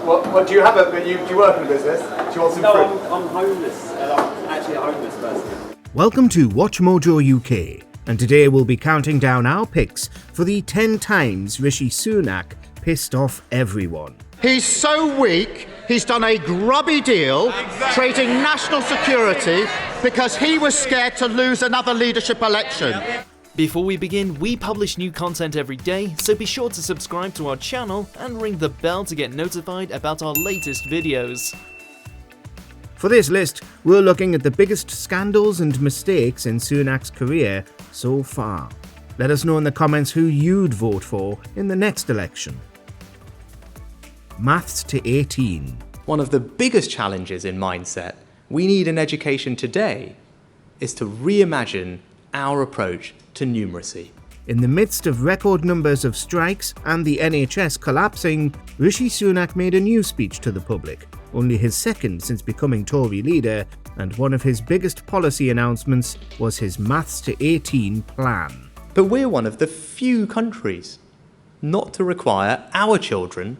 What do you have? Do you work in a business? Do you want some fruit? No, I'm homeless. I'm actually a homeless person. Welcome to WatchMojoUK, and today we'll be counting down our picks for the 10 times Rishi Sunak pissed off everyone. He's so weak, he's done a grubby deal, trading national security because he was scared to lose another leadership election. Before we begin, we publish new content every day, so be sure to subscribe to our channel and ring the bell to get notified about our latest videos. For this list, we're looking at the biggest scandals and mistakes in Sunak's career so far. Let us know in the comments who you'd vote for in the next election. Maths to 18. One of the biggest challenges in mindset we need in education today is to reimagine our approach to numeracy. In the midst of record numbers of strikes and the NHS collapsing, Rishi Sunak made a new speech to the public, only his second since becoming Tory leader, and one of his biggest policy announcements was his Maths to 18 plan. But we're one of the few countries not to require our children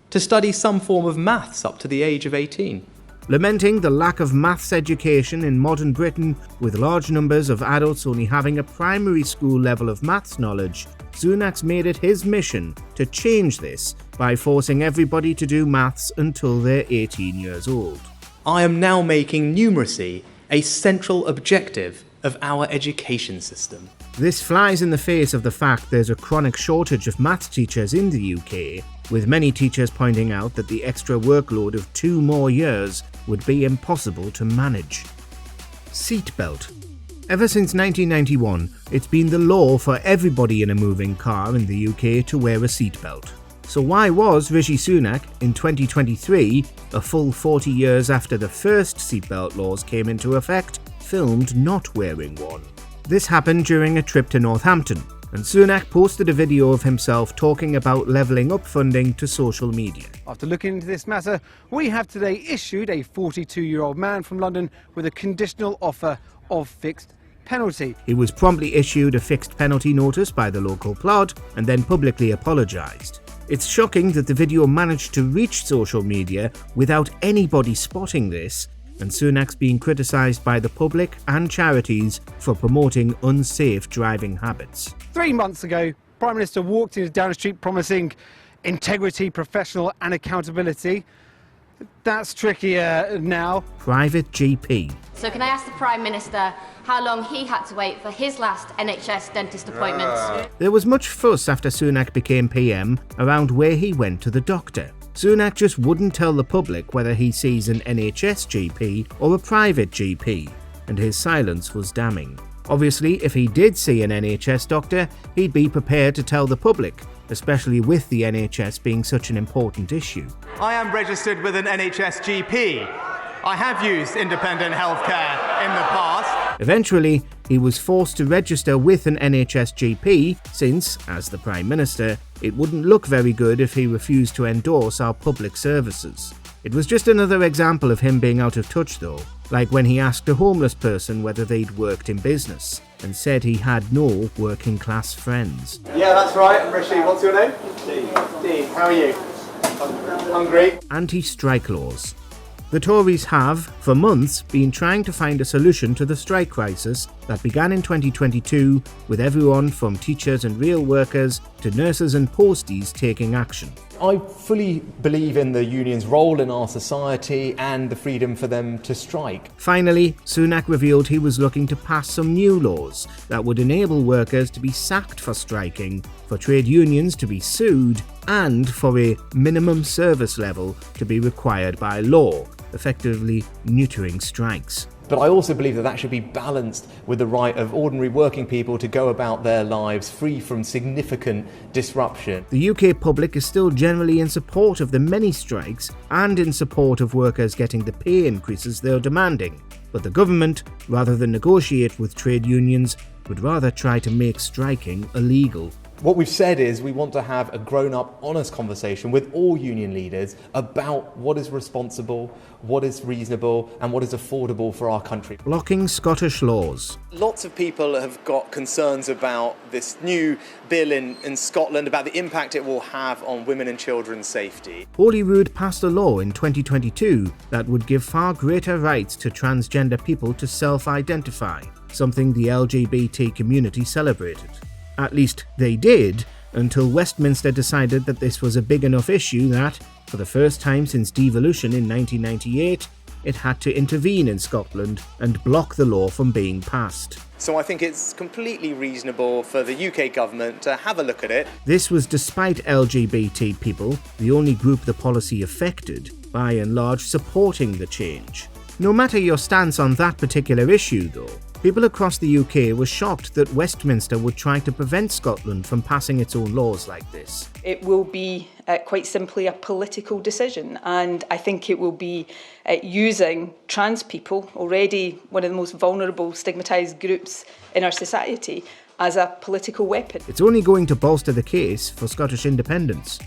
to study some form of maths up to the age of 18. Lamenting the lack of maths education in modern Britain, with large numbers of adults only having a primary school level of maths knowledge, Sunak's made it his mission to change this by forcing everybody to do maths until they're 18 years old. I am now making numeracy a central objective of our education system. This flies in the face of the fact there's a chronic shortage of maths teachers in the UK, with many teachers pointing out that the extra workload of 2 more years would be impossible to manage. Seatbelt. Ever since 1991, it's been the law for everybody in a moving car in the UK to wear a seatbelt. So why was Rishi Sunak, in 2023, a full 40 years after the first seatbelt laws came into effect, filmed not wearing one? This happened during a trip to Northampton, and Sunak posted a video of himself talking about levelling up funding to social media. After looking into this matter, we have today issued a 42-year-old man from London with a conditional offer of fixed penalty. He was promptly issued a fixed penalty notice by the local plod and then publicly apologised. It's shocking that the video managed to reach social media without anybody spotting this, and Sunak's being criticised by the public and charities for promoting unsafe driving habits. 3 months ago, Prime Minister walked into Downing Street promising integrity, professional and accountability. That's trickier now. Private GP. So can I ask the Prime Minister how long he had to wait for his last NHS dentist appointment? There was much fuss after Sunak became PM around where he went to the doctor. Sunak just wouldn't tell the public whether he sees an NHS GP or a private GP, and his silence was damning. Obviously, if he did see an NHS doctor, he'd be prepared to tell the public, especially with the NHS being such an important issue. I am registered with an NHS GP. I have used independent healthcare in the past. Eventually, he was forced to register with an NHS GP since, as the Prime Minister, it wouldn't look very good if he refused to endorse our public services. It was just another example of him being out of touch though, like when he asked a homeless person whether they'd worked in business and said he had no working class friends. Yeah, that's right. I'm Rishi. What's your name? Dean. How are you? Hungry. Anti-strike laws. The Tories have, for months, been trying to find a solution to the strike crisis that began in 2022, with everyone from teachers and rail workers to nurses and posties taking action. I fully believe in the union's role in our society and the freedom for them to strike. Finally, Sunak revealed he was looking to pass some new laws that would enable workers to be sacked for striking, for trade unions to be sued, and for a minimum service level to be required by law, effectively neutering strikes. But I also believe that should be balanced with the right of ordinary working people to go about their lives free from significant disruption. The UK public is still generally in support of the many strikes and in support of workers getting the pay increases they're demanding. But the government, rather than negotiate with trade unions, would rather try to make striking illegal. What we've said is we want to have a grown-up, honest conversation with all union leaders about what is responsible, what is reasonable, and what is affordable for our country. Blocking Scottish laws. Lots of people have got concerns about this new bill in Scotland, about the impact it will have on women and children's safety. Holyrood passed a law in 2022 that would give far greater rights to transgender people to self-identify, something the LGBT community celebrated. At least they did, until Westminster decided that this was a big enough issue that, for the first time since devolution in 1998, it had to intervene in Scotland and block the law from being passed. So I think it's completely reasonable for the UK government to have a look at it. This was despite LGBT people, the only group the policy affected, by and large supporting the change. No matter your stance on that particular issue though, people across the UK were shocked that Westminster would try to prevent Scotland from passing its own laws like this. It will be quite simply a political decision, and I think it will be using trans people, already one of the most vulnerable, stigmatised groups in our society, as a political weapon. It's only going to bolster the case for Scottish independence.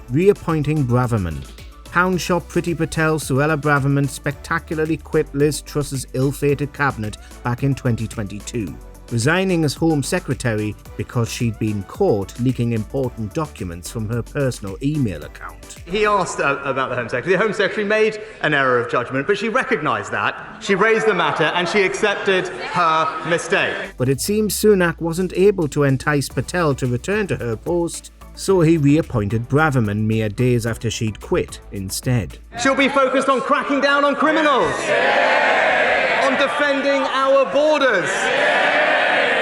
Reappointing Braverman. Hound shot Priti Patel, Suella Braverman spectacularly quit Liz Truss's ill-fated cabinet back in 2022, resigning as Home Secretary because she'd been caught leaking important documents from her personal email account. He asked about the Home Secretary. The Home Secretary made an error of judgment, but she recognised that. She raised the matter and she accepted her mistake. But it seems Sunak wasn't able to entice Patel to return to her post, so he reappointed Braverman mere days after she'd quit instead. She'll be focused on cracking down on criminals, on defending our borders,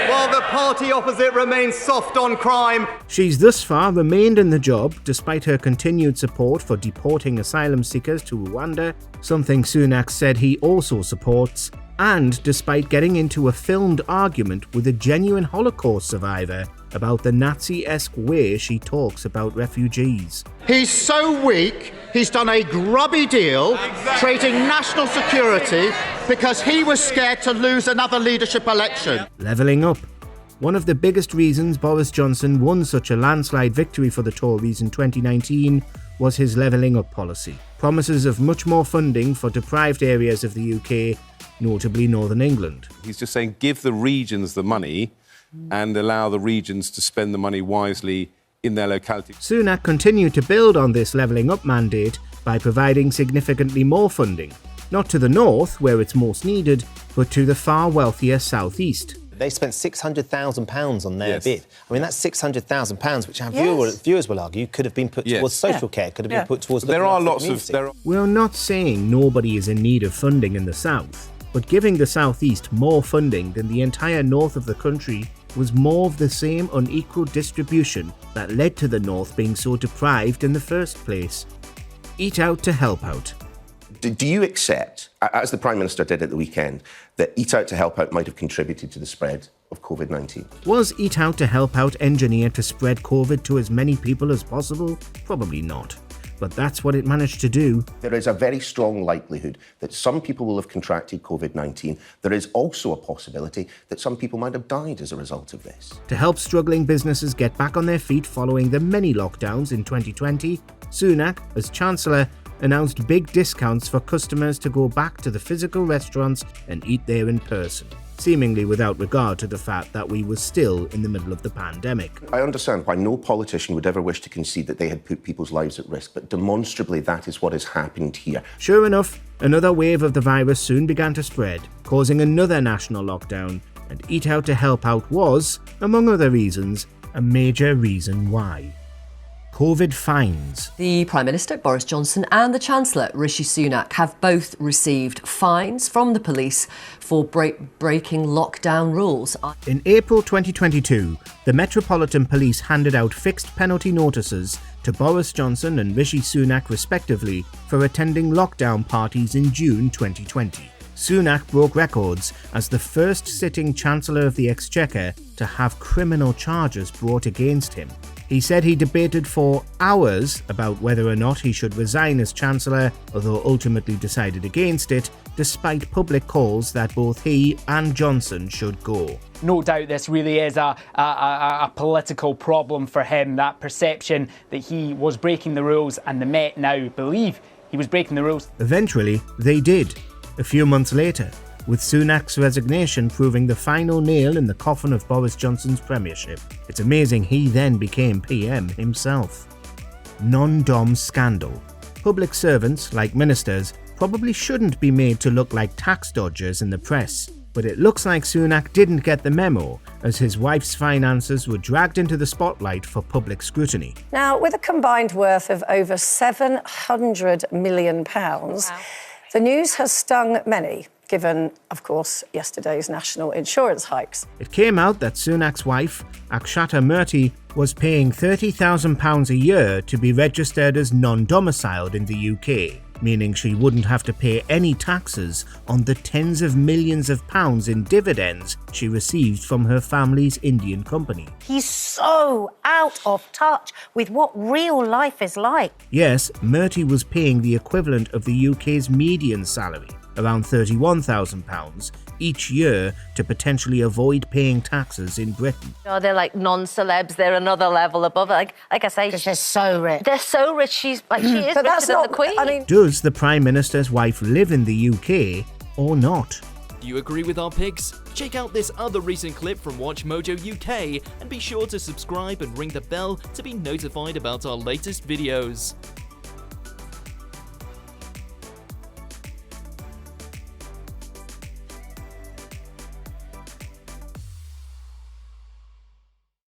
while the party opposite remains soft on crime. She's thus far remained in the job despite her continued support for deporting asylum seekers to Rwanda, something Sunak said he also supports, and despite getting into a filmed argument with a genuine Holocaust survivor about the Nazi-esque way she talks about refugees. He's so weak, he's done a grubby deal, trading national security because he was scared to lose another leadership election. Levelling up. One of the biggest reasons Boris Johnson won such a landslide victory for the Tories in 2019 was his levelling up policy. Promises of much more funding for deprived areas of the UK, notably Northern England. He's just saying give the regions the money and allow the regions to spend the money wisely in their locality. Sunak continued to build on this levelling up mandate by providing significantly more funding, not to the north, where it's most needed, but to the far wealthier southeast. They spent £600,000 on their bid. I mean, that's £600,000, which our viewers will argue could have been put towards social care, could have been put towards... There are lots of... We're not saying nobody is in need of funding in the south, but giving the southeast more funding than the entire north of the country was more of the same unequal distribution that led to the north being so deprived in the first place. Eat out to help out. Do you accept, as the Prime Minister did at the weekend, that Eat Out to Help Out might have contributed to the spread of COVID-19? Was Eat Out to Help Out engineered to spread COVID to as many people as possible? Probably not. But that's what it managed to do. There is a very strong likelihood that some people will have contracted COVID-19. There is also a possibility that some people might have died as a result of this. To help struggling businesses get back on their feet following the many lockdowns in 2020, Sunak, as Chancellor, announced big discounts for customers to go back to the physical restaurants and eat there in person, seemingly without regard to the fact that we were still in the middle of the pandemic. I understand why no politician would ever wish to concede that they had put people's lives at risk, but demonstrably that is what has happened here. Sure enough, another wave of the virus soon began to spread, causing another national lockdown, and Eat Out to Help Out was, among other reasons, a major reason why. COVID fines. The Prime Minister, Boris Johnson, and the Chancellor, Rishi Sunak, have both received fines from the police for breaking lockdown rules. In April 2022, the Metropolitan Police handed out fixed penalty notices to Boris Johnson and Rishi Sunak respectively for attending lockdown parties in June 2020. Sunak broke records as the first sitting Chancellor of the Exchequer to have criminal charges brought against him. He said he debated for hours about whether or not he should resign as Chancellor, although ultimately decided against it, despite public calls that both he and Johnson should go. No doubt this really is a political problem for him, that perception that he was breaking the rules, and the Met now believe he was breaking the rules. Eventually, they did, a few months later, with Sunak's resignation proving the final nail in the coffin of Boris Johnson's premiership. It's amazing he then became PM himself. Non-dom scandal. Public servants, like ministers, probably shouldn't be made to look like tax dodgers in the press, but it looks like Sunak didn't get the memo, as his wife's finances were dragged into the spotlight for public scrutiny. Now, with a combined worth of over £700 million, the news has stung many, given, of course, yesterday's national insurance hikes. It came out that Sunak's wife, Akshata Murthy, was paying £30,000 a year to be registered as non-domiciled in the UK, meaning she wouldn't have to pay any taxes on the tens of millions of pounds in dividends she received from her family's Indian company. He's so out of touch with what real life is like. Yes, Murthy was paying the equivalent of the UK's median salary, around £31,000 each year, to potentially avoid paying taxes in Britain. Oh, they're like non-celebs. They're another level above. Like I say, Because they're so rich. they're so rich. She is but richer that's than not the Queen. I mean, Does the Prime Minister's wife live in the UK or not? Do you agree with our picks? Check out this other recent clip from WatchMojoUK and be sure to subscribe and ring the bell to be notified about our latest videos.